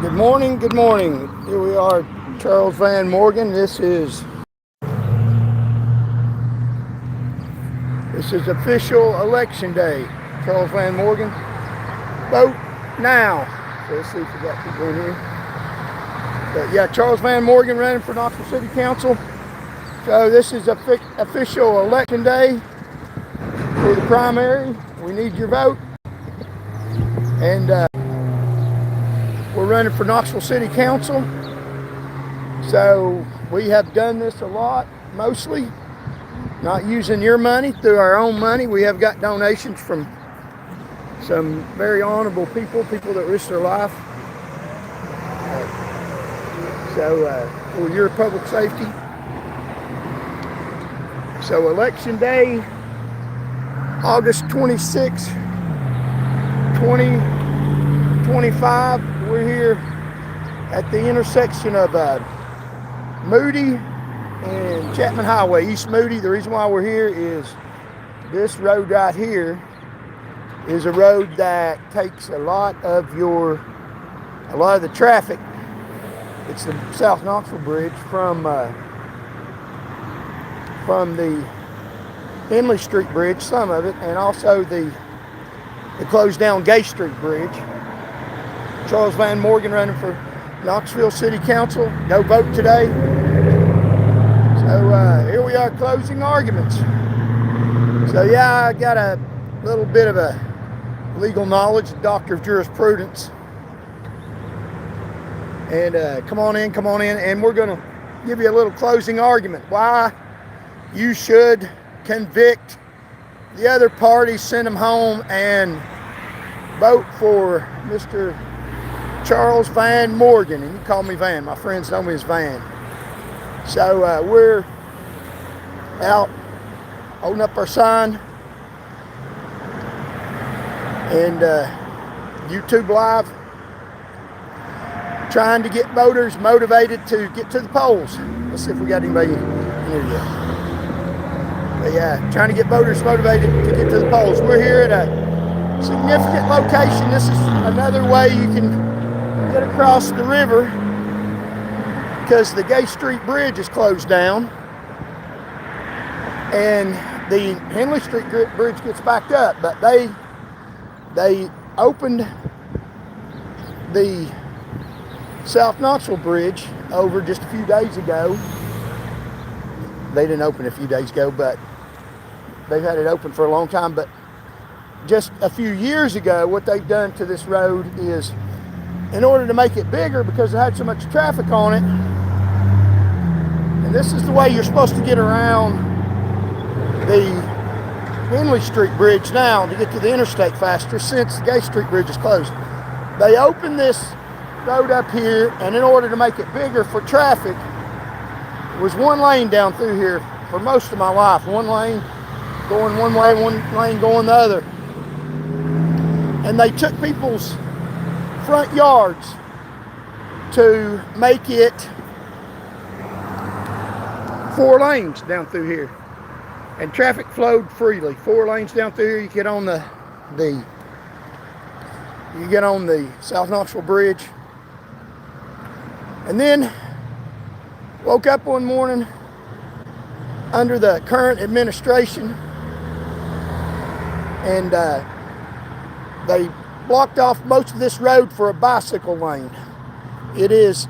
Good morning, good morning. Here we are, Charles Van Morgan. This is official election day. Charles Van Morgan. Vote now. So let's see if we got people in here. But yeah, Charles Van Morgan running for Knoxville City Council. So this is official election day for the primary. We need your vote. And we're running for Knoxville City Council. So we have done this a lot, mostly not using your money, through our own money. We have got donations from some very honorable people that risk their life. For your public safety. So election day, August 26, 2025. We're here at the intersection of Moody and Chapman Highway, East Moody. The reason why we're here is this road right here is a road that takes a lot of the traffic. It's the South Knoxville Bridge from the Henley Street Bridge, some of it, and also the closed down Gay Street Bridge. Charles Van Morgan running for Knoxville City Council. Go vote today. So here we are, closing arguments. So yeah, I got a little bit of a legal knowledge, doctor of jurisprudence. And come on in, and we're going to give you a little closing argument. Why you should convict the other party, send them home, and vote for Mr. Charles Van Morgan. And you call me Van. My friends know me as Van. So we're out holding up our sign and YouTube Live, trying to get voters motivated to get to the polls. Let's see if we got anybody in here yet. But yeah, trying to get voters motivated to get to the polls. We're here at a significant location. This is another way you can get across the river because the Gay Street Bridge is closed down and the Henley Street Bridge gets backed up. But they opened the South Knoxville Bridge over just a few days ago. They didn't open it a few days ago, but they've had it open for a long time. But just a few years ago, what they've done to this road is, in order to make it bigger, because it had so much traffic on it, and this is the way you're supposed to get around the Henley Street Bridge now to get to the interstate faster, since the Gay Street Bridge is closed. They opened this road up here, and in order to make it bigger for traffic, it was one lane down through here for most of my life. One lane going one way, one lane going the other. And they took people's front yards to make it 4 lanes down through here. And traffic flowed freely. 4 lanes down through here. You get on the South Knoxville Bridge. And then woke up one morning under the current administration, and they blocked off most of this road for a bicycle lane. It is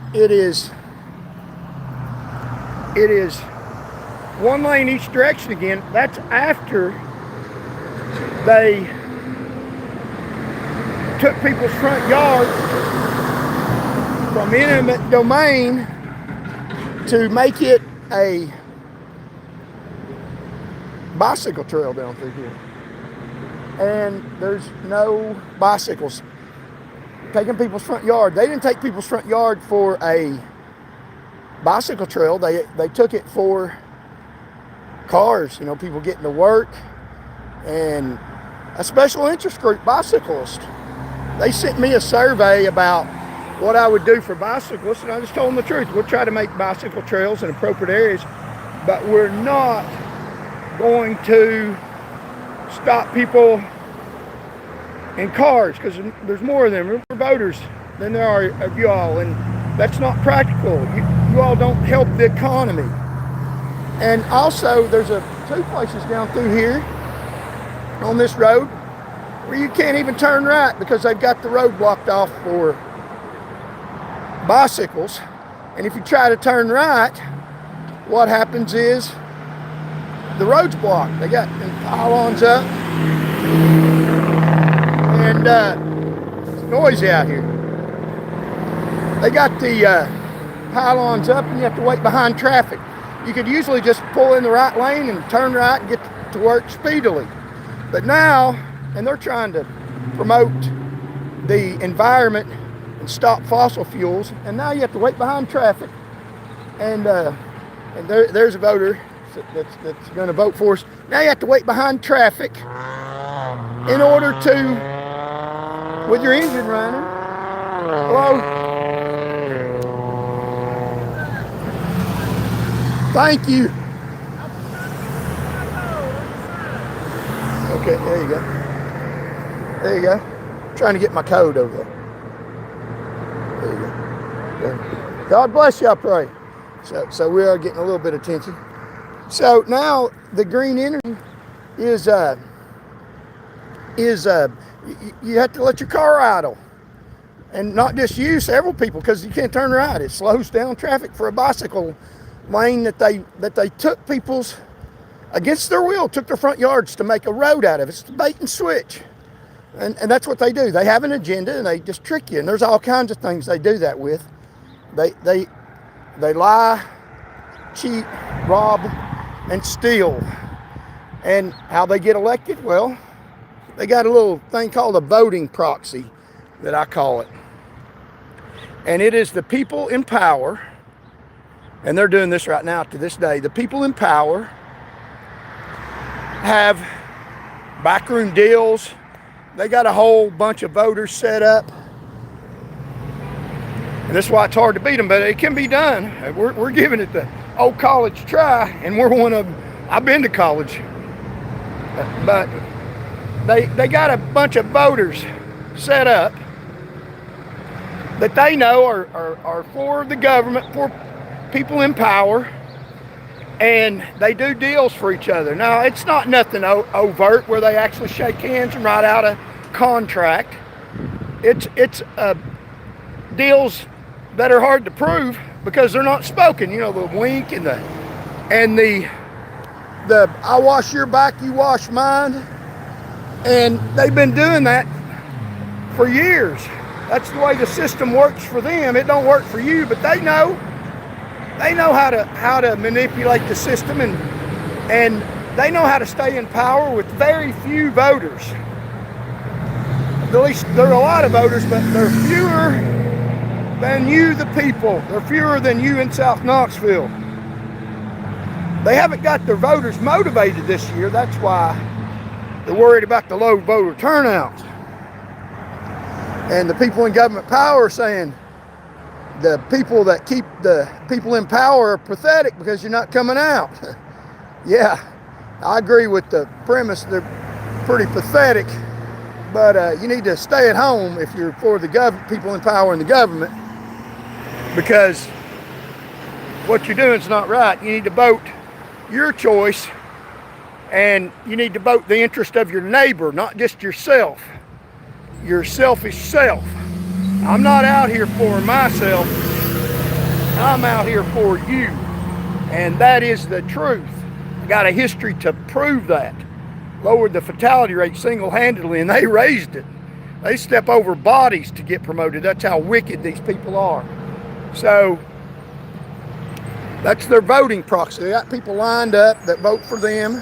1 lane each direction again. That's after they took people's front yards from eminent domain to make it a bicycle trail down through here. And there's no bicycles taking people's front yard. They didn't take people's front yard for a bicycle trail. They took it for cars, people getting to work, and a special interest group, bicyclists. They sent me a survey about what I would do for bicyclists, and I just told them the truth. We'll try to make bicycle trails in appropriate areas, but we're not going to stop people in cars, because there's more of them. Remember, voters, than there are of y'all, and that's not practical. You all don't help the economy. And also, there's two places down through here on this road where you can't even turn right because they've got the road blocked off for bicycles. And if you try to turn right, what happens is the road's blocked. They got pylons up, and it's noisy out here. They got the pylons up, and you have to wait behind traffic. You could usually just pull in the right lane and turn right and get to work speedily. But now, and they're trying to promote the environment and stop fossil fuels, and now you have to wait behind traffic. And there's a voter that's going to vote for us. Now you have to wait behind traffic in order to, with your engine running. Hello? Thank you. Okay, there you go. There you go. I'm trying to get my code over there. There you go. There. God bless you, I pray. So we are getting a little bit of attention. So now the green energy is you have to let your car idle, and not just you, several people, because you can't turn right. It slows down traffic for a bicycle lane that they took people's against their will, took their front yards to make a road out of. It's the bait and switch, and that's what they do. They have an agenda and they just trick you. And there's all kinds of things they do that with. They lie, cheat, rob, and steal. And how they get elected? Well, they got a little thing called a voting proxy, that I call it. And it is the people in power, and they're doing this right now to this day. The people in power have backroom deals. They got a whole bunch of voters set up. And that's why it's hard to beat them, but it can be done. We're giving it the old college try, and we're one of them. I've been to college. But they got a bunch of voters set up that they know are for the government, for people in power, and they do deals for each other. Now, it's not nothing overt where they actually shake hands and write out a contract. It's deals that are hard to prove because they're not spoken. You know, the wink and the I wash your back, you wash mine. And they've been doing that for years. That's the way the system works for them. It don't work for you, but they know how to manipulate the system, and they know how to stay in power with very few voters. At least there are a lot of voters, but they're fewer than you, the people. They're fewer than you in South Knoxville. They haven't got their voters motivated this year. That's why they're worried about the low voter turnout. And the people in government power are saying the people that keep the people in power are pathetic because you're not coming out. Yeah, I agree with the premise. They're pretty pathetic, but you need to stay at home if you're for the people in power in the government, because what you're doing is not right. You need to vote your choice, and you need to vote the interest of your neighbor, not just yourself, your selfish self. I'm not out here for myself. I'm out here for you, and that is the truth. I got a history to prove that. Lowered the fatality rate single-handedly, and they raised it. They step over bodies to get promoted. That's how wicked these people are. So that's their voting proxy. They got people lined up that vote for them,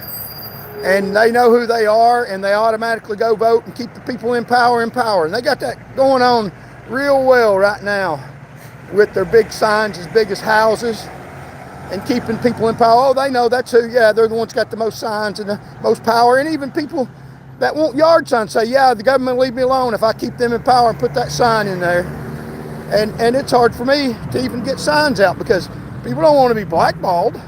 and they know who they are, and they automatically go vote and keep the people in power in power. And they got that going on real well right now with their big signs as big as houses and keeping people in power. Oh, they know that's who. Yeah, they're the ones got the most signs and the most power. And even people that want yard signs say, yeah, the government leave me alone if I keep them in power and put that sign in there. And it's hard for me to even get signs out because people don't want to be blackballed.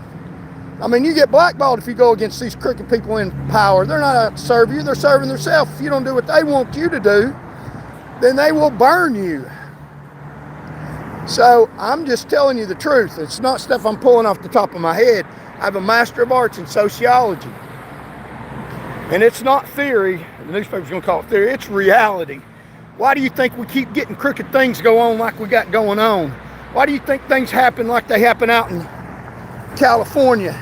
I mean, you get blackballed if you go against these crooked people in power. They're not out to serve you. They're serving themselves. If you don't do what they want you to do, then they will burn you. So I'm just telling you the truth. It's not stuff I'm pulling off the top of my head. I have a Master of Arts in sociology. And it's not theory. The newspaper's going to call it theory. It's reality. Why do you think we keep getting crooked things go on like we got going on? Why do you think things happen like they happen out in California,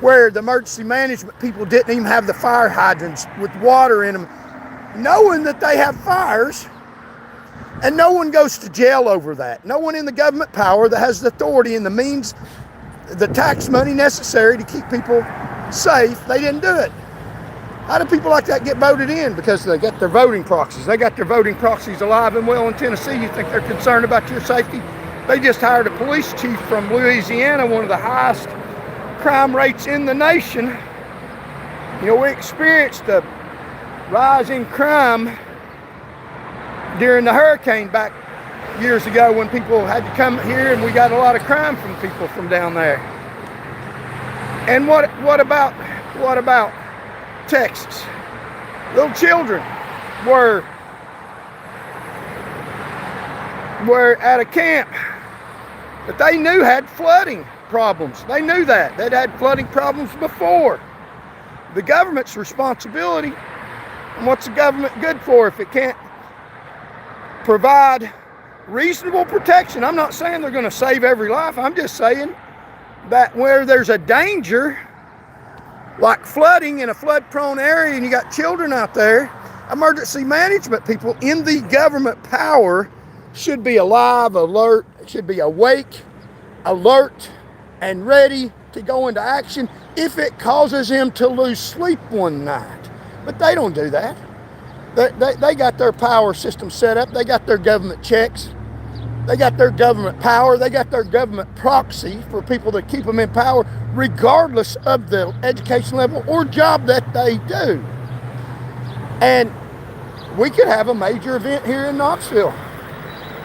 where the emergency management people didn't even have the fire hydrants with water in them, knowing that they have fires, and no one goes to jail over that. No one in the government power that has the authority and the means, the tax money necessary to keep people safe, they didn't do it. How do people like that get voted in? Because they got their voting proxies. They got their voting proxies alive and well in Tennessee. You think they're concerned about your safety? They just hired a police chief from Louisiana, one of the highest crime rates in the nation. You know, we experienced a rise in crime during the hurricane back years ago when people had to come here, and we got a lot of crime from people from down there. And what about Texas? Little children were at a camp that they knew had flooding problems. They knew that. They'd had flooding problems before. The government's responsibility. And what's the government good for if it can't provide reasonable protection? I'm not saying they're going to save every life. I'm just saying that where there's a danger, like flooding in a flood-prone area, and you got children out there, emergency management people in the government power should be alive, alert, should be awake, alert, and ready to go into action if it causes him to lose sleep one night. But they don't do that. They got their power system set up. They got their government checks. They got their government power. They got their government proxy for people to keep them in power, regardless of the education level or job that they do. And we could have a major event here in Knoxville.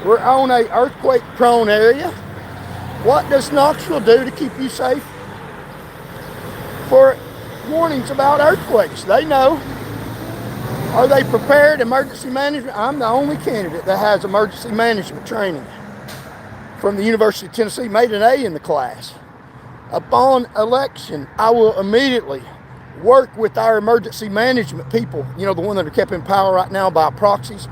We're on an earthquake-prone area. What does Knoxville do to keep you safe? For warnings about earthquakes, they know. Are they prepared? Emergency management? I'm the only candidate that has emergency management training from the University of Tennessee, made an A in the class. Upon election, I will immediately work with our emergency management people, you know, the one that are kept in power right now by proxies.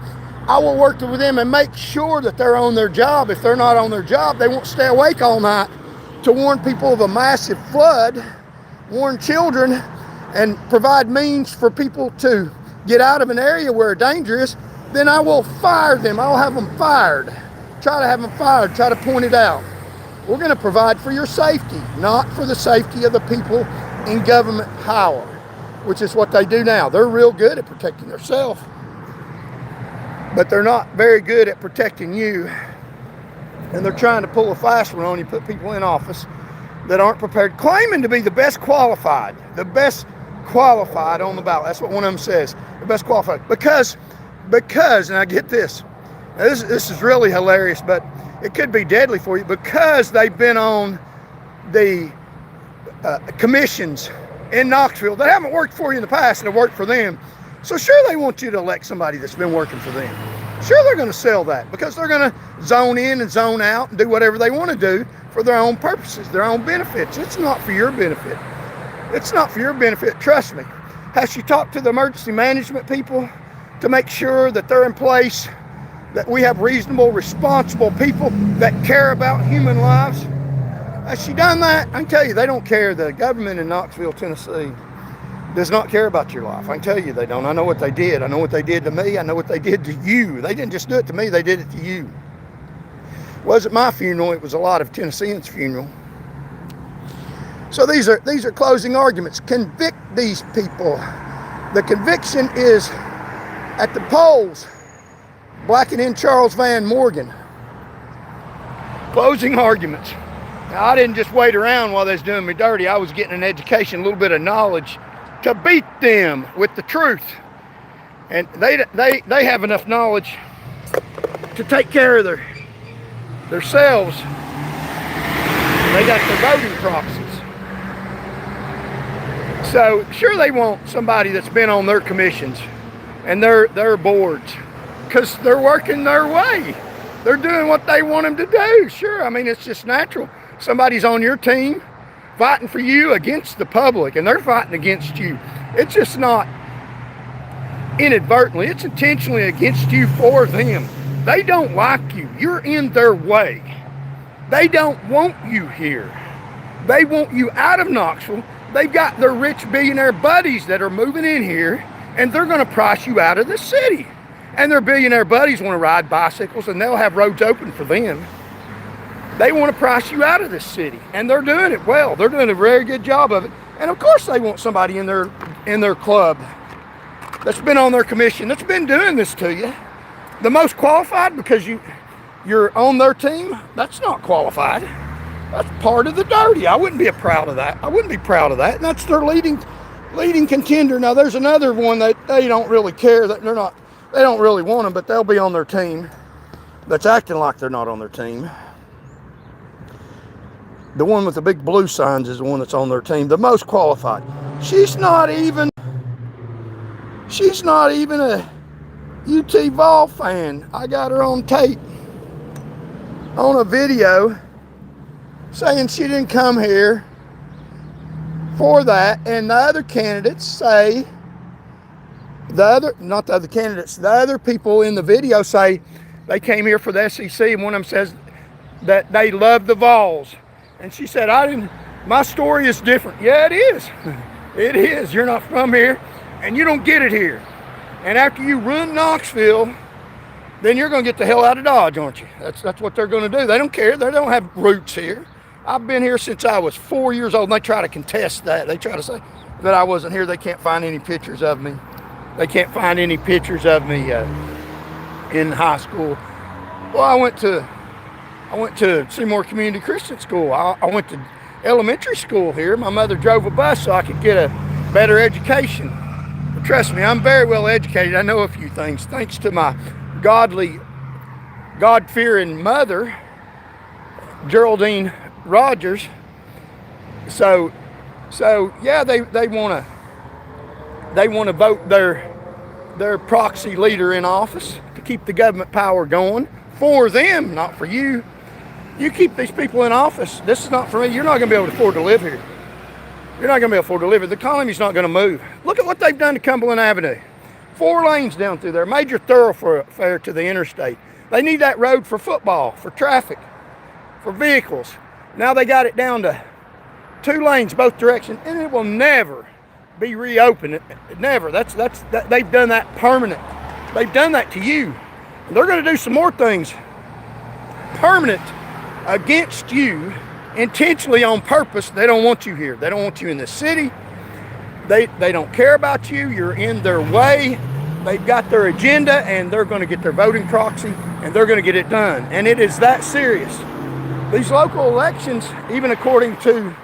I will work with them and make sure that they're on their job. If they're not on their job, they won't stay awake all night to warn people of a massive flood, warn children, and provide means for people to get out of an area where danger is. Then I will fire them. I'll have them fired. Try to have them fired. Try to point it out. We're going to provide for your safety, not for the safety of the people in government power, which is what they do now. They're real good at protecting themselves, but they're not very good at protecting you. And they're trying to pull a fast one on you, put people in office that aren't prepared, claiming to be the best qualified on the ballot. That's what one of them says, the best qualified. Because, and I get this, this is really hilarious, but it could be deadly for you, because they've been on the commissions in Knoxville that haven't worked for you in the past and have worked for them. So sure, they want you to elect somebody that's been working for them. Sure, they're going to sell that, because they're going to zone in and zone out and do whatever they want to do for their own purposes, their own benefits. It's not for your benefit. It's not for your benefit, trust me. Has she talked to the emergency management people to make sure that they're in place, that we have reasonable, responsible people that care about human lives? Has she done that? I can tell you, they don't care. The government in Knoxville, Tennessee does not care about your life. I can tell you they don't. I know what they did. I know what they did to me. I know what they did to you. They didn't just do it to me, they did it to you. It wasn't my funeral, it was a lot of Tennesseans' funeral. So these are closing arguments. Convict these people. The conviction is at the polls. Blacking in Charles Van Morgan. Closing arguments. Now, I didn't just wait around while they was doing me dirty. I was getting an education, a little bit of knowledge to beat them with the truth. And they have enough knowledge to take care of themselves. They got their voting proxies. So sure, they want somebody that's been on their commissions and their boards, because they're working their way. They're doing what they want them to do. Sure, I mean, it's just natural. Somebody's on your team fighting for you against the public, and they're fighting against you. It's just not inadvertently, it's intentionally against you for them. They don't like you. You're in their way. They don't want you here. They want you out of Knoxville. They've got their rich billionaire buddies that are moving in here, and they're going to price you out of the city. And their billionaire buddies want to ride bicycles, and they'll have roads open for them. They want to price you out of this city, and they're doing it well. They're doing a very good job of it. And of course they want somebody in their club that's been on their commission, that's been doing this to you. The most qualified because you're on their team, that's not qualified. That's part of the dirty. I wouldn't be proud of that. I wouldn't be proud of that. And that's their leading contender. Now there's another one that they don't really care, that they don't really want them, but they'll be on their team, that's acting like they're not on their team. The one with the big blue signs is the one that's on their team, the most qualified. She's not even a UT Vol fan. I got her on tape, on a video, saying she didn't come here for that. And the other candidates say, the other people in the video say they came here for the SEC, and one of them says that they love the Vols. And she said, my story is different. Yeah, it is. It is. You're not from here, and you don't get it here. And after you run Knoxville, then you're going to get the hell out of Dodge, aren't you? That's what they're going to do. They don't care. They don't have roots here. I've been here since I was 4 years old, and they try to contest that. They try to say that I wasn't here. They can't find any pictures of me. They can't find any pictures of me in high school. Well, I went to Seymour Community Christian School. I went to elementary school here. My mother drove a bus so I could get a better education. But trust me, I'm very well educated. I know a few things thanks to my God-fearing mother, Geraldine Rogers. So yeah, they want to vote their proxy leader in office to keep the government power going for them, not for you. You keep these people in office. This is not for me. You're not going to be able to afford to live here. You're not going to be able to afford to live here. The economy's not going to move. Look at what they've done to Cumberland Avenue. 4 lanes down through there, major thoroughfare to the interstate. They need that road for football, for traffic, for vehicles. Now they got it down to 2 lanes both directions, and it will never be reopened. Never. They've done that permanent. They've done that to you. And they're going to do some more things permanent against you, intentionally, on purpose. They don't want you here. They don't want you in the city. They don't care about you. You're in their way. They've got their agenda, and they're going to get their voting proxy, and they're going to get it done. And it is that serious. These local elections, even according to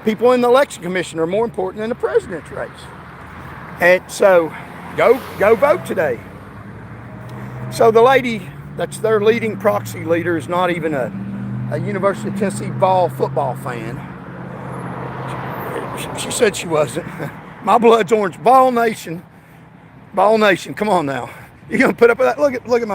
people in the election commission, are more important than the president's race. And so go vote today. So the lady that's their leading proxy leader is not even a University of Tennessee Vol football fan. She said she wasn't. My blood's orange. Vol Nation. Come on now. You're going to put up with that? Look at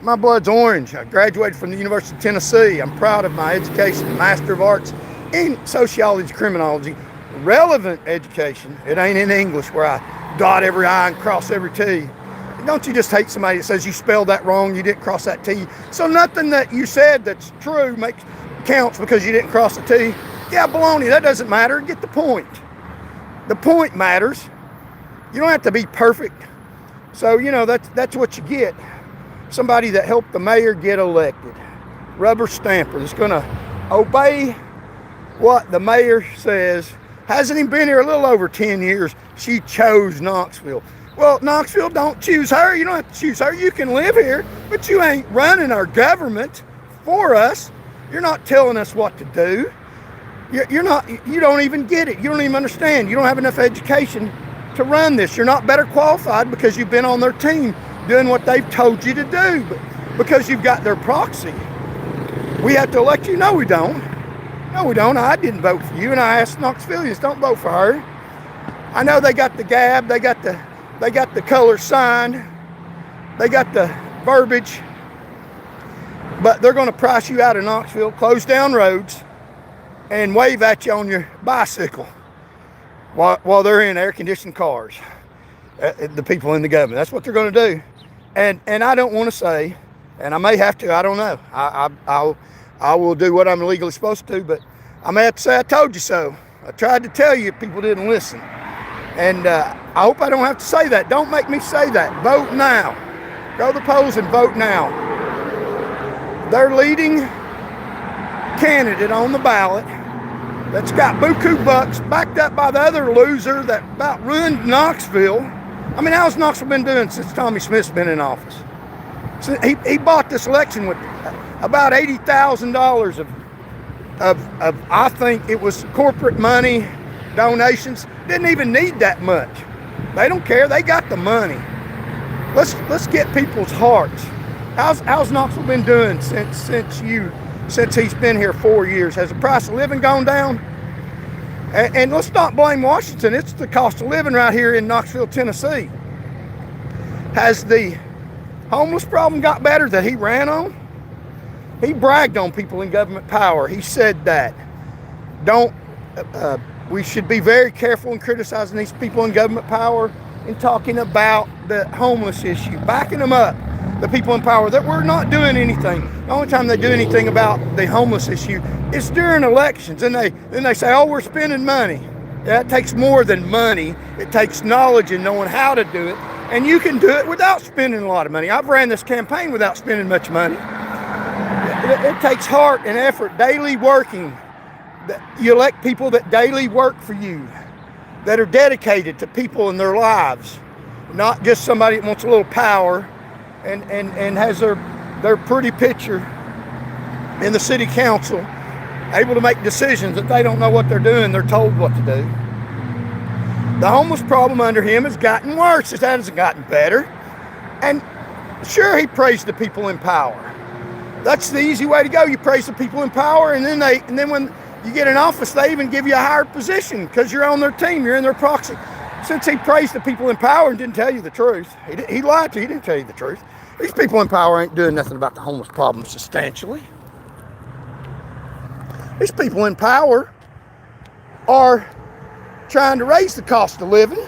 my blood's orange. I graduated from the University of Tennessee. I'm proud of my education, Master of Arts in Sociology, Criminology. Relevant education. It ain't in English where I dot every I and cross every T. Don't you just hate somebody that says you spelled that wrong, you didn't cross that T? So nothing that you said that's true counts because you didn't cross the T. Yeah, baloney, that doesn't matter. Get the point. The point matters. You don't have to be perfect. So, that's what you get. Somebody that helped the mayor get elected. Rubber stamper that's going to obey what the mayor says. Hasn't even been here a little over 10 years. She chose Knoxville. Well, Knoxville don't choose her. You don't have to choose her. You can live here, but you ain't running our government for us. You're not telling us what to do. You don't even get it. You don't even understand. You don't have enough education to run this. You're not better qualified because you've been on their team doing what they've told you to do. But because you've got their proxy, we have to elect you. No, we don't. No, we don't. I didn't vote for you, and I asked Knoxvillians, don't vote for her. I know they got the gab. They got the color sign. They got the verbiage. But they're going to price you out of Knoxville, close down roads, and wave at you on your bicycle while they're in air-conditioned cars. The people in the government. That's what they're going to do. And I don't want to say, and I may have to, I don't know. I will do what I'm legally supposed to do, but I may have to say I told you so. I tried to tell you, people didn't listen. And I hope I don't have to say that. Don't make me say that. Vote now. Go to the polls and vote now. Their leading candidate on the ballot that's got buku bucks, backed up by the other loser that about ruined Knoxville. I mean, how's Knoxville been doing since Tommy Smith's been in office? So he bought this election with about $80,000 of I think it was corporate money, donations. Didn't even need that much. They don't care. They got the money. Let's get people's hearts. How's Knoxville been doing since he's been here 4 years? Has the price of living gone down? And let's not blame Washington. It's the cost of living right here in Knoxville, Tennessee. Has the homeless problem got better that he ran on? He bragged on people in government power. He said that. We should be very careful in criticizing these people in government power and talking about the homeless issue, backing them up. The people in power, that we're not doing anything. The only time they do anything about the homeless issue is during elections. And they say, oh, we're spending money. That takes more than money. It takes knowledge and knowing how to do it. And you can do it without spending a lot of money. I've ran this campaign without spending much money. It takes heart and effort, daily working. You elect people that daily work for you, that are dedicated to people in their lives, not just somebody that wants a little power and has their pretty picture in the city council, able to make decisions that they don't know what they're doing. They're told what to do. The homeless problem under him has gotten worse. It hasn't gotten better. And sure, he praised the people in power. That's the easy way to go. You praise the people in power, and then when you get in office, they even give you a higher position because you're on their team. You're in their proxy. Since he praised the people in power and didn't tell you the truth, he lied to you. He didn't tell you the truth. These people in power ain't doing nothing about the homeless problem substantially. These people in power are trying to raise the cost of living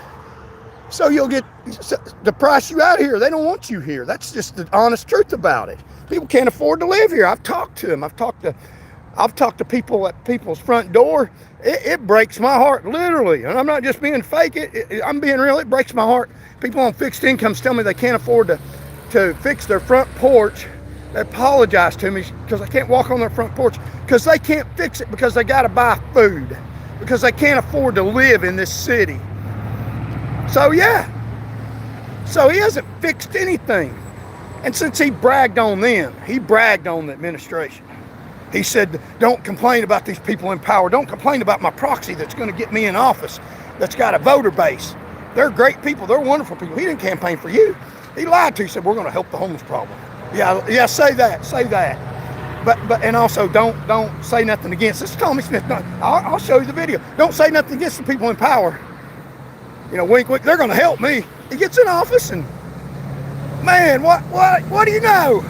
so you'll get to price you out here. They don't want you here. That's just the honest truth about it. People can't afford to live here. I've talked to them. I've talked to people at people's front door. It breaks my heart, literally. And I'm not just being fake. I'm being real. It breaks my heart. People on fixed incomes tell me they can't afford to fix their front porch. They apologize to me because I can't walk on their front porch because they can't fix it because they got to buy food, because they can't afford to live in this city. So yeah. So he hasn't fixed anything. And since he bragged on them, he bragged on the administration. He said, don't complain about these people in power. Don't complain about my proxy that's going to get me in office, that's got a voter base. They're great people. They're wonderful people. He didn't campaign for you. He lied to you. He said, we're going to help the homeless problem. Yeah, say that. But and also don't say nothing against. This is Tommy Smith. No, I'll show you the video. Don't say nothing against the people in power. You know, wink, wink. They're going to help me. He gets in office and, man, what do you know?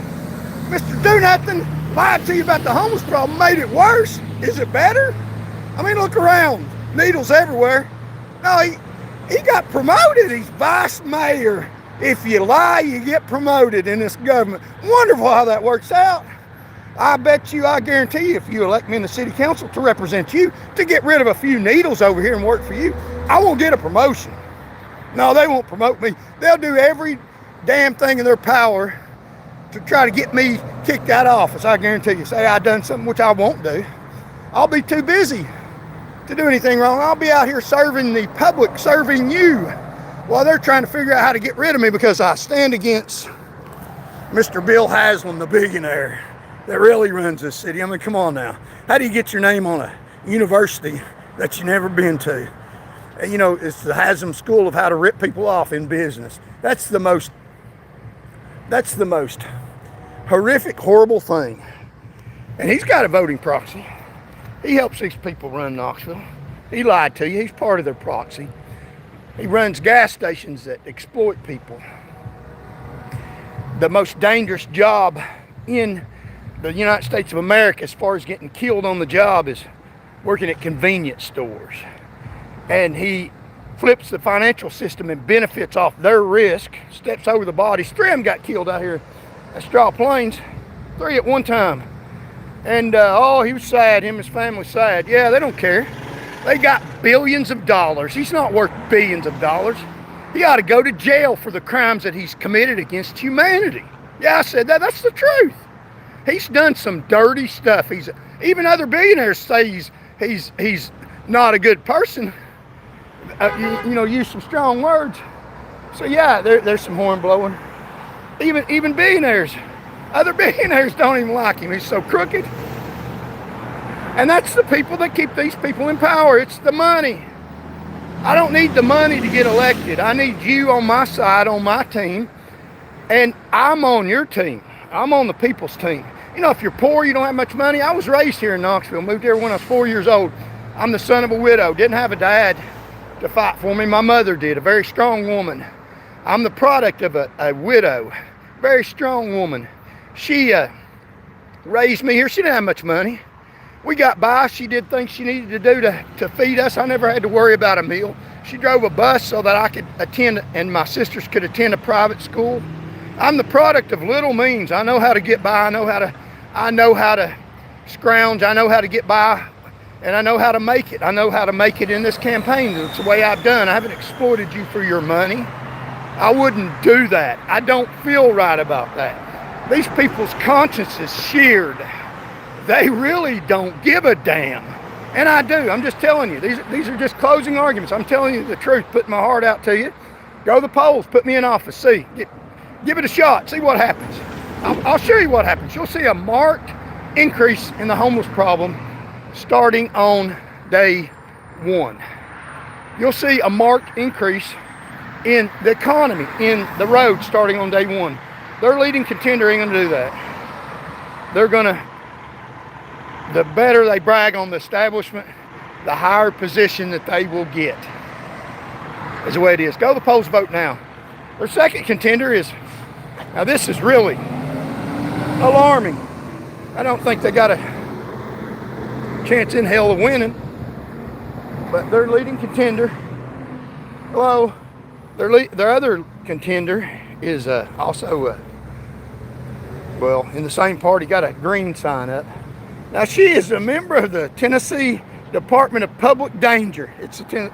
Mr. Do Nothing lied to you about the homeless problem, made it worse. Is it better? I mean, look around. Needles everywhere. No, he got promoted. He's vice mayor. If you lie, you get promoted in this government. Wonderful how that works out. I guarantee you, if you elect me in the city council to represent you, to get rid of a few needles over here and work for you, I won't get a promotion. No, they won't promote me. They'll do every damn thing in their power to try to get me kicked out of office. I guarantee you. Say I've done something, which I won't do. I'll be too busy to do anything wrong. I'll be out here serving the public, serving you, while they're trying to figure out how to get rid of me because I stand against Mr. Bill Haslam, the billionaire that really runs this city. I mean, come on now. How do you get your name on a university that you've never been to? You know, it's the Haslam School of how to rip people off in business. That's the most horrific, horrible thing. And he's got a voting proxy. He helps these people run Knoxville. He lied to you. He's part of their proxy. He runs gas stations that exploit people. The most dangerous job in the United States of America as far as getting killed on the job is working at convenience stores. And he flips the financial system and benefits off their risk, steps over the bodies. 3 of them got killed out here at Straw Plains, 3 at one time. And he was sad, him and his family sad. Yeah, they don't care. They got billions of dollars. He's not worth billions of dollars. He ought to go to jail for the crimes that he's committed against humanity. Yeah, I said that. That's the truth. He's done some dirty stuff. Even other billionaires say he's not a good person. Use some strong words. So yeah, there's some horn blowing. Even billionaires, other billionaires don't even like him. He's so crooked. And that's the people that keep these people in power. It's the money. I don't need the money to get elected. I need you on my side, on my team. And I'm on your team. I'm on the people's team. If you're poor, you don't have much money. I was raised here in Knoxville, moved here when I was 4 years old. I'm the son of a widow. Didn't have a dad to fight for me. My mother did, a very strong woman. I'm the product of a widow, very strong woman. She raised me here. She didn't have much money. We got by. She did things she needed to do to feed us. I never had to worry about a meal. She drove a bus so that I could attend and my sisters could attend a private school. I'm the product of little means. I know how to get by. I know how to scrounge. I know how to get by, and I know how to make it. I know how to make it in this campaign. It's the way I've done. I haven't exploited you for your money. I wouldn't do that. I don't feel right about that. These people's conscience is seared. They really don't give a damn. And I do. I'm just telling you. These are just closing arguments. I'm telling you the truth, putting my heart out to you. Go to the polls. Put me in office. See. Give it a shot. See what happens. I'll show you what happens. You'll see a marked increase in the homeless problem starting on day 1. You'll see a marked increase in the economy, in the road starting on day 1. Their leading contender ain't going to do that. They're going to, the better they brag on the establishment, the higher position that they will get. Is the way it is. Go to the polls, vote now. Their second contender is, now this is really alarming. I don't think they got a chance in hell of winning, but their leading contender, their other contender is also, in the same party, got a green sign up. Now she is a member of the Tennessee Department of Public Danger.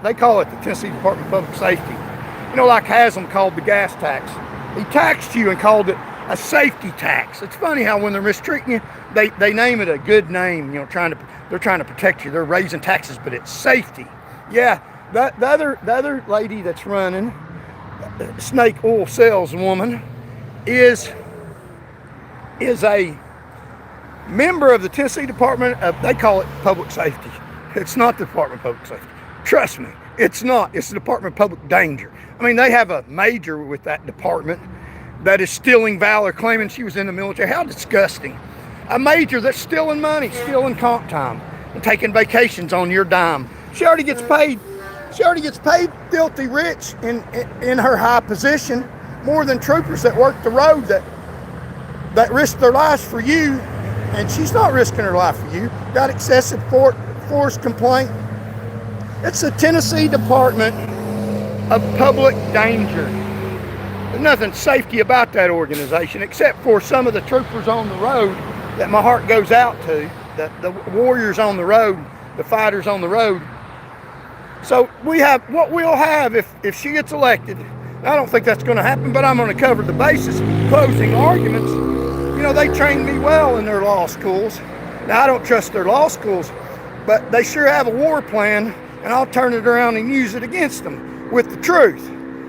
They call it the Tennessee Department of Public Safety. Like Haslam called the gas tax. He taxed you and called it a safety tax. It's funny how when they're mistreating you, they name it a good name. They're trying to protect you. They're raising taxes, but it's safety. Yeah, the other lady that's running, snake oil saleswoman, is a member of the Tennessee Department of, they call it Public Safety. It's not the Department of Public Safety. Trust me, it's not. It's the Department of Public Danger. I mean, they have a major with that department that is stealing valor, claiming she was in the military. How disgusting. A major that's stealing money, stealing comp time, and taking vacations on your dime. She already gets paid filthy rich in her high position, more than troopers that work the road that risk their lives for you, and she's not risking her life for you. Got excessive force complaint. It's the Tennessee Department of Public Danger. There's nothing safety about that organization except for some of the troopers on the road that my heart goes out to, the warriors on the road, the fighters on the road. So what we'll have if she gets elected. I don't think that's going to happen, but I'm going to cover the basis. Closing arguments. They trained me well in their law schools. Now, I don't trust their law schools, but they sure have a war plan, and I'll turn it around and use it against them with the truth.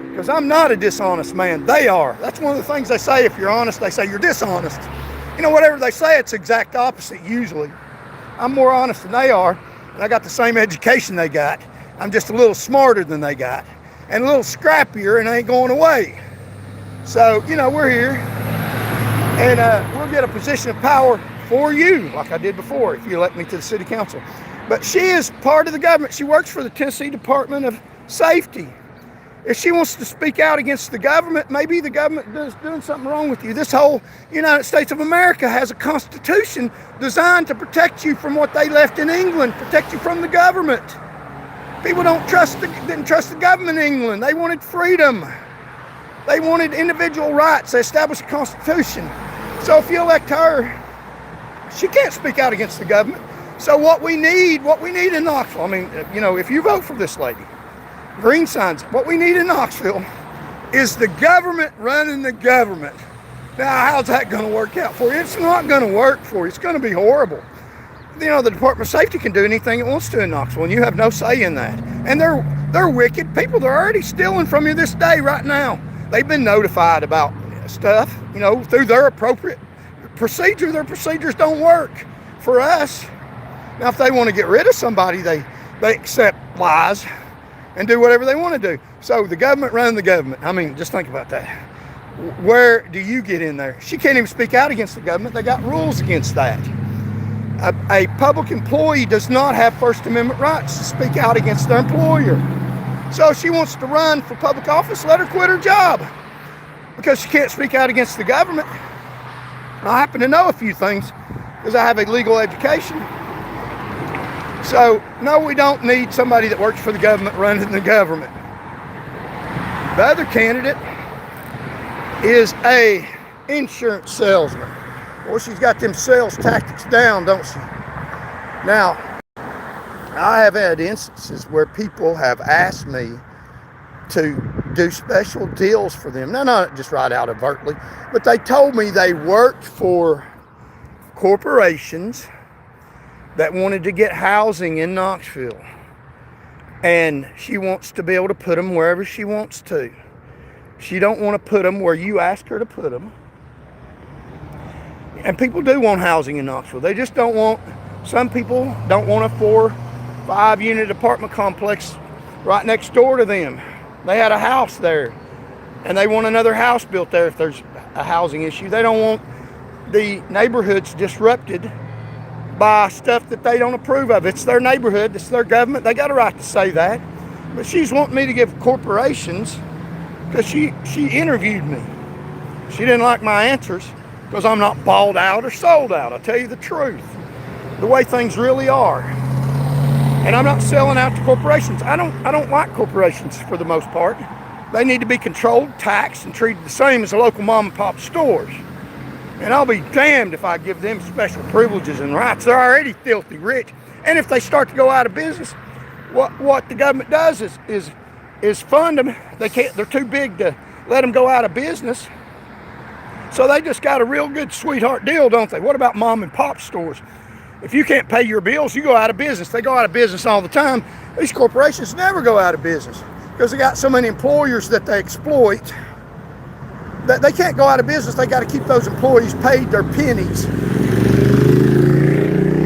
Because I'm not a dishonest man. They are. That's one of the things they say. If you're honest, they say you're dishonest. Whatever they say, it's the exact opposite usually. I'm more honest than they are, and I got the same education they got. I'm just a little smarter than they got, and a little scrappier, and I ain't going away. So, we're here, and we'll get a position of power for you, like I did before, if you elect me to the city council. But she is part of the government. She works for the Tennessee Department of Safety. If she wants to speak out against the government, maybe the government is doing something wrong with you. This whole United States of America has a constitution designed to protect you from what they left in England, protect you from the government. People didn't trust the government in England. They wanted freedom. They wanted individual rights. They established a constitution. So if you elect her, she can't speak out against the government. So what we need in Knoxville, I mean, if you vote for this lady, green signs, what we need in Knoxville is the government running the government. Now, how's that going to work out for you? It's not going to work for you. It's going to be horrible. The Department of Safety can do anything it wants to in Knoxville, and you have no say in that. And they're wicked people. They're already stealing from you this day, right now. They've been notified about stuff, through their appropriate procedure. Their procedures don't work for us. Now, if they want to get rid of somebody, they accept lies and do whatever they want to do. So the government running the government. I mean, just think about that. Where do you get in there? She can't even speak out against the government. They got rules against that. A public employee does not have First Amendment rights to speak out against their employer. So if she wants to run for public office, let her quit her job because she can't speak out against the government. I happen to know a few things because I have a legal education. So, no, we don't need somebody that works for the government running the government. The other candidate is a insurance salesman. Well, she's got them sales tactics down, don't she? Now, I have had instances where people have asked me to do special deals for them. Now, not just right out overtly, but they told me they worked for corporations that wanted to get housing in Knoxville. And she wants to be able to put them wherever she wants to. She don't want to put them where you ask her to put them. And people do want housing in Knoxville. They just don't want, some people don't want a 4-5 unit apartment complex right next door to them. They had a house there and they want another house built there if there's a housing issue. They don't want the neighborhoods disrupted by stuff that they don't approve of. It's their neighborhood, it's their government, they got a right to say that. But she's wanting me to give corporations, because she interviewed me. She didn't like my answers because I'm not bought out or sold out. I'll tell you the truth, the way things really are. And I'm not selling out to corporations. I don't like corporations for the most part. They need to be controlled, taxed, and treated the same as the local mom and pop stores. And I'll be damned if I give them special privileges and rights. They're already filthy rich. And if they start to go out of business, what the government does is fund them. They're too big to let them go out of business. So they just got a real good sweetheart deal, don't they? What about mom and pop stores? If you can't pay your bills, you go out of business. They go out of business all the time. These corporations never go out of business because they got so many employers that they exploit. That they can't go out of business. They got to keep those employees paid their pennies.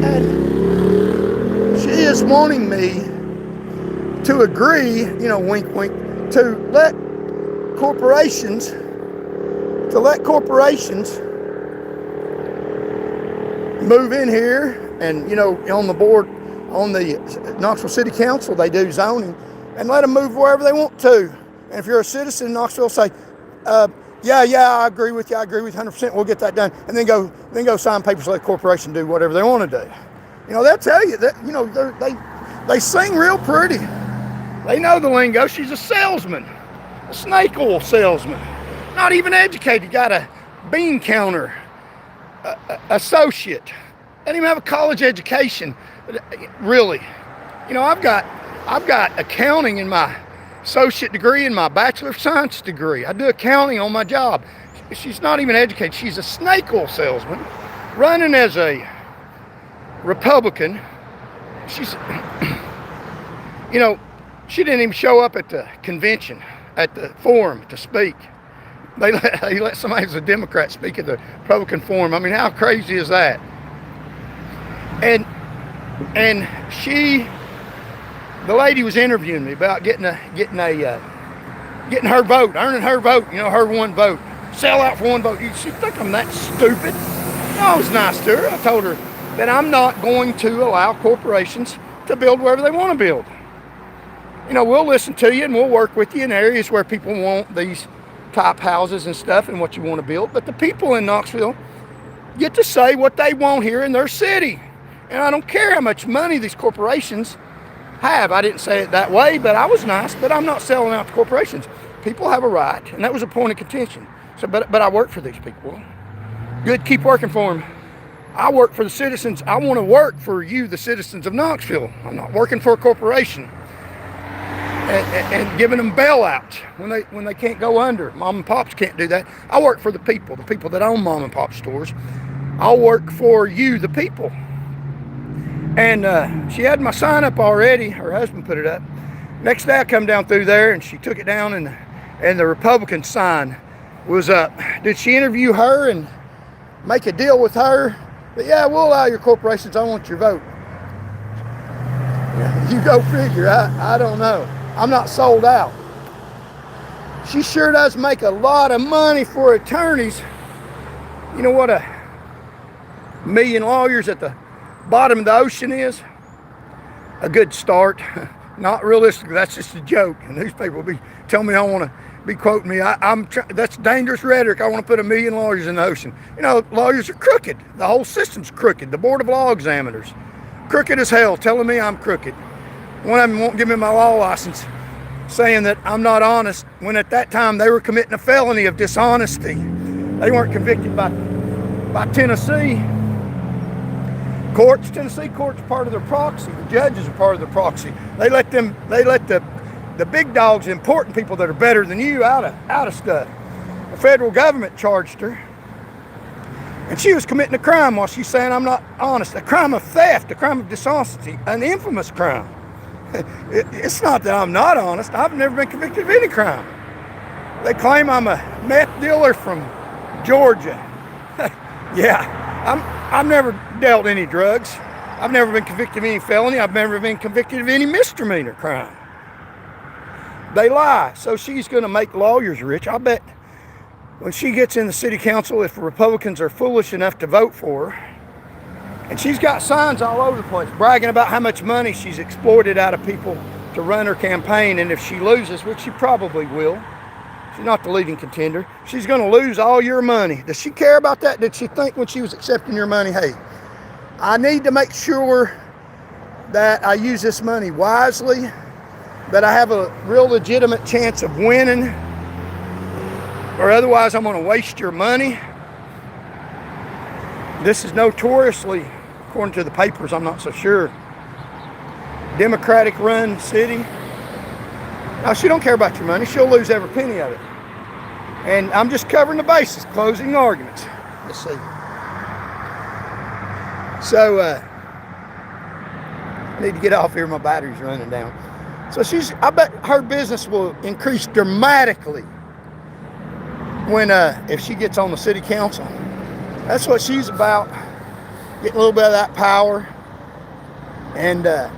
And she is wanting me to agree, wink, wink, to let corporations move in here and, on the board, on the Knoxville City Council, they do zoning, and let them move wherever they want to. And if you're a citizen in Knoxville, say, yeah, I agree with you 100%, we'll get that done. And then go sign papers, let the corporation do whatever they want to do. They'll tell you that, they sing real pretty. They know the lingo. She's a salesman, a snake oil salesman. Not even educated, got a bean counter associate. Doesn't even have a college education, really. I've got accounting in my associate degree and my Bachelor of Science degree. I do accounting on my job. She's not even educated. She's a snake oil salesman running as a Republican. She's, she didn't even show up at the convention, at the forum to speak. They let somebody who's a Democrat speak at the Republican forum. I mean, how crazy is that? And the lady was interviewing me about getting her vote, earning her vote, her one vote. Sell out for one vote. You think I'm that stupid? No, I was nice to her. I told her that I'm not going to allow corporations to build wherever they want to build. we'll listen to you and we'll work with you in areas where people want these type houses and stuff and what you want to build. But the people in Knoxville get to say what they want here in their city. And I don't care how much money these corporations have. I didn't say it that way, but I was nice. But I'm not selling out the corporations. People have a right, and that was a point of contention. So, but I work for these people. Good, keep working for them. I work for the citizens. I want to work for you, the citizens of Knoxville. I'm not working for a corporation and giving them bailouts when they can't go under. Mom and pops can't do that. I work for the people that own mom and pop stores. I'll work for you, the people. And she had my sign up already. Her husband put it up. Next day I come down through there and she took it down and the Republican sign was up. Did she interview her and make a deal with her? But yeah, we'll allow your corporations. I want your vote. Yeah, you go figure. I don't know. I'm not sold out. She sure does make a lot of money for attorneys. You know what a million lawyers at the bottom of the ocean is? A good start. Not realistic. That's just a joke. And newspaper will be telling me I want to be quoting me. That's dangerous rhetoric. I want to put a million lawyers in the ocean. Lawyers are crooked. The whole system's crooked. The Board of Law Examiners, crooked as hell, telling me I'm crooked. One of them won't give me my law license, saying that I'm not honest, when at that time they were committing a felony of dishonesty. They weren't convicted by Tennessee courts. Tennessee courts are part of their proxy. The judges are part of the proxy. They let the big dogs, important people that are better than you, out of stuff. The federal government charged her, and she was committing a crime while she's saying I'm not honest. A crime of theft, a crime of dishonesty, an infamous crime. It's not that I'm not honest. I've never been convicted of any crime. They claim I'm a meth dealer from Georgia. Yeah, I've never dealt any drugs. I've never been convicted of any felony. I've never been convicted of any misdemeanor crime. They lie. So she's going to make lawyers rich. I bet when she gets in the city council, if the Republicans are foolish enough to vote for her, and she's got signs all over the place bragging about how much money she's exploited out of people to run her campaign, and if she loses, which she probably will, she's not the leading contender, she's going to lose all your money. Does she care about that? Did she think when she was accepting your money, hey, I need to make sure that I use this money wisely, that I have a real legitimate chance of winning, or otherwise I'm going to waste your money? This is notoriously, according to the papers, I'm not so sure, Democratic run city. Now, she don't care about your money. She'll lose every penny of it. And I'm just covering the bases, closing the arguments. Let's see. So, I need to get off here. My battery's running down. So I bet her business will increase dramatically when, if she gets on the city council. That's what she's about, getting a little bit of that power. I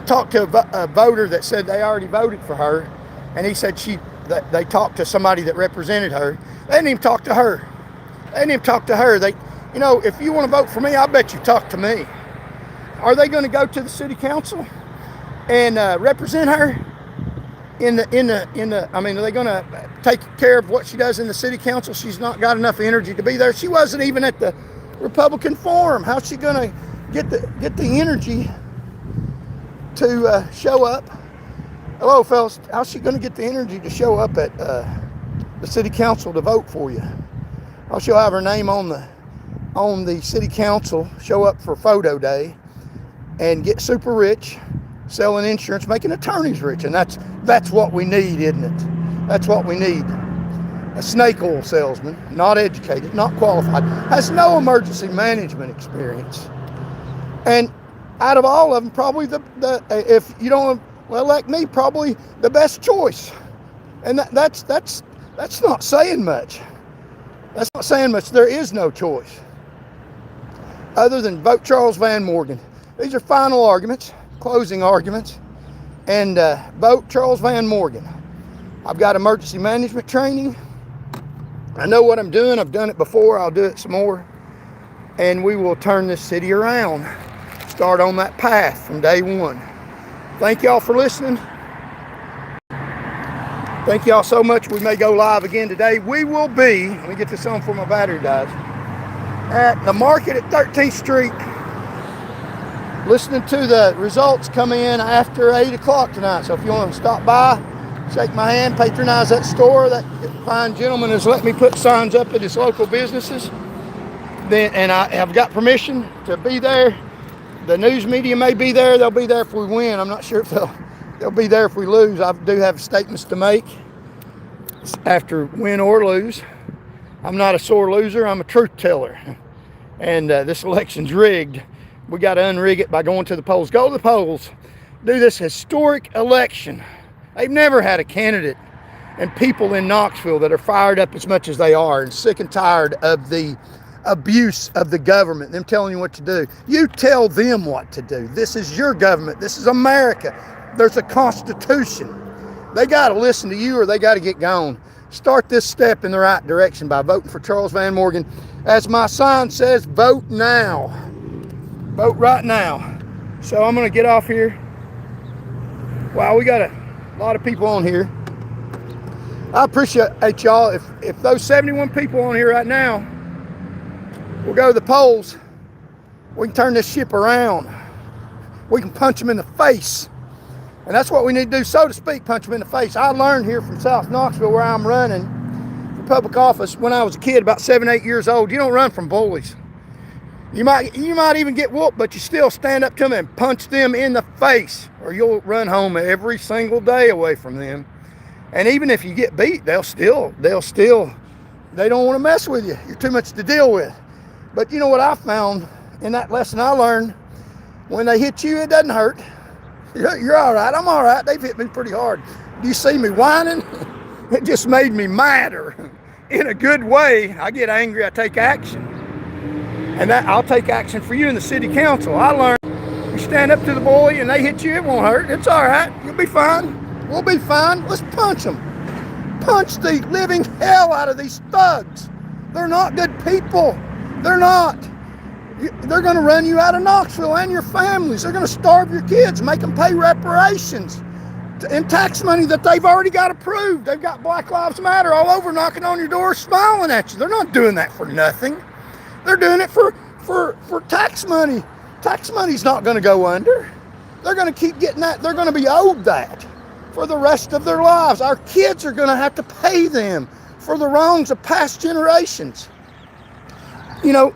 talked to a voter that said they already voted for her, and he said they talked to somebody that represented her. They didn't even talk to her. If you want to vote for me, I bet you talk to me. Are they going to go to the city council and represent her? Are they going to take care of what she does in the city council? She's not got enough energy to be there. She wasn't even at the Republican forum. How's she going to get the energy to show up? Hello, fellas. How's she going to get the energy to show up at the city council to vote for you? Or she'll have her name on the city council, show up for photo day, and get super rich, selling insurance, making attorneys rich. And that's what we need, isn't it? That's what we need. A snake oil salesman, not educated, not qualified, has no emergency management experience. And out of all of them, probably if you don't elect me, probably the best choice. And that's not saying much. That's not saying much. There is no choice other than vote Charles Van Morgan. These are final arguments, closing arguments, and vote Charles Van Morgan. I've got emergency management training. I know what I'm doing. I've done it before. I'll do it some more. And we will turn this city around. Start on that path from day one. Thank y'all for listening. Thank y'all so much. We may go live again today. We will be, let me get this on before my battery dies, at the market at 13th Street, listening to the results come in after 8 o'clock tonight. So if you want to stop by, shake my hand, patronize that store. That fine gentleman has let me put signs up at his local businesses. And I have got permission to be there. The news media may be there. They'll be there if we win. I'm not sure if they'll be there if we lose. I do have statements to make after win or lose. I'm not a sore loser. I'm a truth teller. And this election's rigged. We got to unrig it by going to the polls. Go to the polls. Do this historic election. They've never had a candidate and people in Knoxville that are fired up as much as they are and sick and tired of the abuse of the government, them telling you what to do. You tell them what to do. This is your government. This is America. There's a Constitution. They got to listen to you or they got to get gone. Start this step in the right direction by voting for Charles Van Morgan. As my sign says, vote now. Vote right now. So I'm going to get off here. Wow, we got a lot of people on here. I appreciate y'all. If those 71 people on here right now will go to the polls, we can turn this ship around. We can punch them in the face. And that's what we need to do, so to speak, punch them in the face. I learned here from South Knoxville, where I'm running for public office when I was a kid, about 7, 8 years old. You don't run from bullies. You might even get whooped, but you still stand up to them and punch them in the face, or you'll run home every single day away from them. And even if you get beat, they don't want to mess with you. You're too much to deal with. But you know what I found in that lesson I learned? When they hit you, it doesn't hurt. You're all right. I'm all right. They've hit me pretty hard. Do you see me whining? It just made me madder. In a good way. I get angry. I take action. And that I'll take action for you in the city council. I learned you stand up to the bully and they hit you, it won't hurt. It's all right. You'll be fine. We'll be fine. Let's punch them. Punch the living hell out of these thugs. They're not good people. They're not. They're going to run you out of Knoxville and your families. They're going to starve your kids, make them pay reparations and tax money that they've already got approved. They've got Black Lives Matter all over knocking on your door, smiling at you. They're not doing that for nothing. They're doing it for tax money. Tax money's not going to go under. They're going to keep getting that. They're going to be owed that for the rest of their lives. Our kids are going to have to pay them for the wrongs of past generations. You know,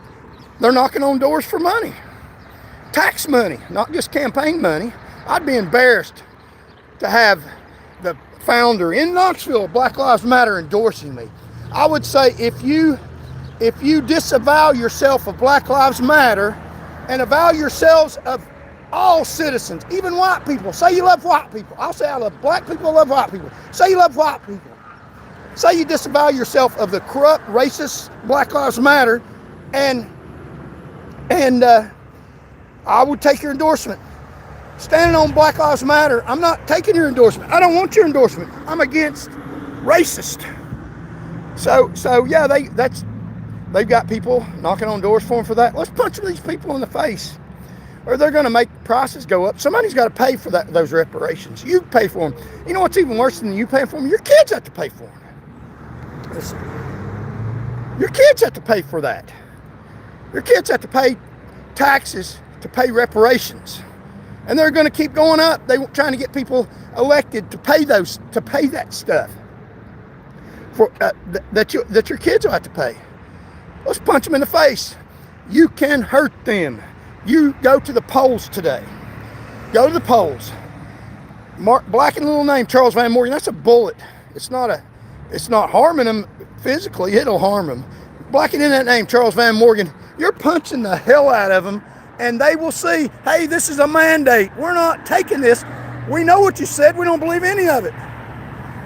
they're knocking on doors for money. Tax money, not just campaign money. I'd be embarrassed to have the founder in Knoxville of Black Lives Matter endorsing me. I would say if you disavow yourself of Black Lives Matter and avow yourselves of all citizens, even white people, say you love white people. I'll say I love black people, I love white people. Say you love white people. Say you disavow yourself of the corrupt, racist Black Lives Matter, and I would take your endorsement. Standing on Black Lives Matter, I'm not taking your endorsement. I don't want your endorsement. I'm against racist. So yeah, they've got people knocking on doors for them for that. Let's punch these people in the face, or they're going to make prices go up. Somebody's got to pay for those reparations. You pay for them. You know what's even worse than you paying for them? Your kids have to pay for them. Listen, your kids have to pay for that. Your kids have to pay taxes to pay reparations, and they're going to keep going up. They're trying to get people elected to pay that stuff for that your kids will have to pay. Let's punch them in the face. You can hurt them. You go to the polls today. Go to the polls. Black and little name Charles Van Morgan. That's a bullet. It's not harming them physically. It'll harm them. Blacken in that name, Charles Van Morgan. You're punching the hell out of them, and they will see, hey, this is a mandate. We're not taking this. We know what you said. We don't believe any of it.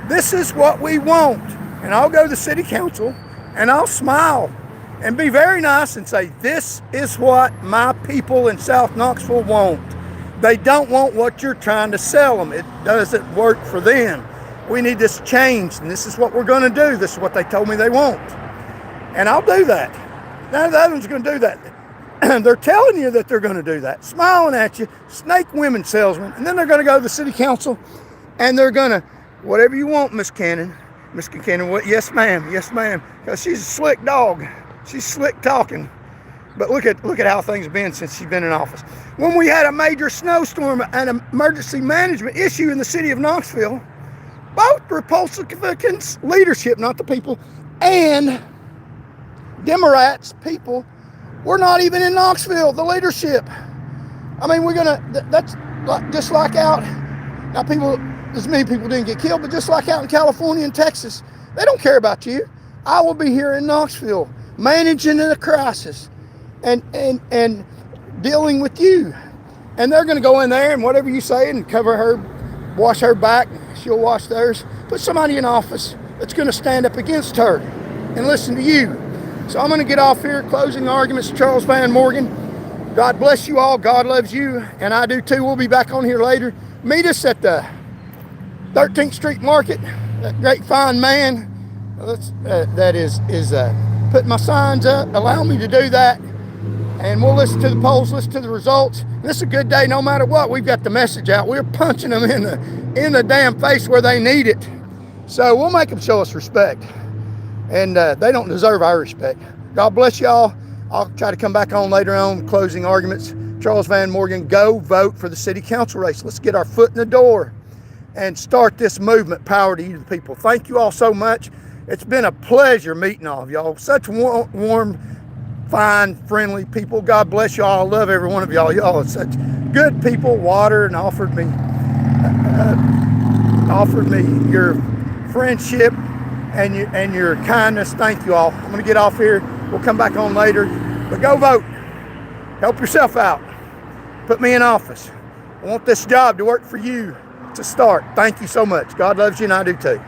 This is what we want. And I'll go to the city council, and I'll smile and be very nice and say, this is what my people in South Knoxville want. They don't want what you're trying to sell them. It doesn't work for them. We need this changed, and this is what we're going to do. This is what they told me they want. And I'll do that. None of the other one's going to do that. they're telling you that they're going to do that, smiling at you, snake women salesmen, and then they're going to go to the city council and they're going to, whatever you want, Miss Cannon. Miss Cannon, what? Yes, ma'am. Yes, ma'am. Because she's a slick dog. She's slick talking. But look at how things have been since she's been in office. When we had a major snowstorm and an emergency management issue in the city of Knoxville, both Republicans, leadership, not the people, and Democrats, people, were not even in Knoxville, the leadership. I mean, that's like, just like out, now as many people didn't get killed, but just like out in California and Texas, they don't care about you. I will be here in Knoxville, managing the crisis and dealing with you. And they're gonna go in there and whatever you say and cover her, wash her back, she'll wash theirs. Put somebody in office that's gonna stand up against her and listen to you. So I'm gonna get off here, closing arguments, Charles Van Morgan. God bless you all, God loves you, and I do too. We'll be back on here later. Meet us at the 13th Street Market. That great fine man that is putting my signs up, allow me to do that. And we'll listen to the polls, listen to the results. This is a good day no matter what. We've got the message out. We're punching them in the damn face where they need it. So we'll make them show us respect. And they don't deserve our respect. God bless y'all. I'll try to come back on later on, closing arguments. Charles Van Morgan, go vote for the city council race. Let's get our foot in the door and start this movement. Power to you, the people. Thank you all so much. It's been a pleasure meeting all of y'all. Such warm, fine, friendly people. God bless y'all. I love every one of y'all. Y'all are such good people. Water and offered me your friendship and your kindness. Thank you all. I'm going to get off here. We'll come back on later. But go vote. Help yourself out. Put me in office. I want this job to work for you to start. Thank you so much. God loves you and I do too.